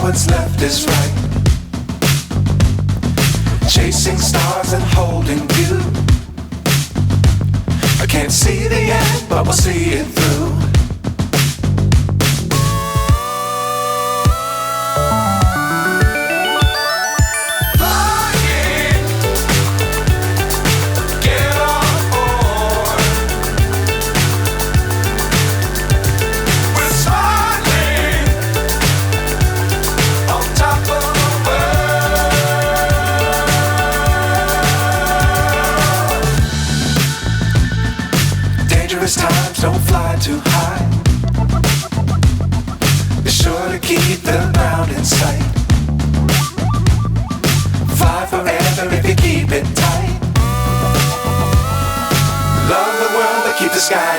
what's left is right. Chasing stars and holding you. I can't see the end, but we'll see it through. Times don't fly too high. Be sure to keep the ground in sight. Fly forever if you keep it tight. Love the world but keep the sky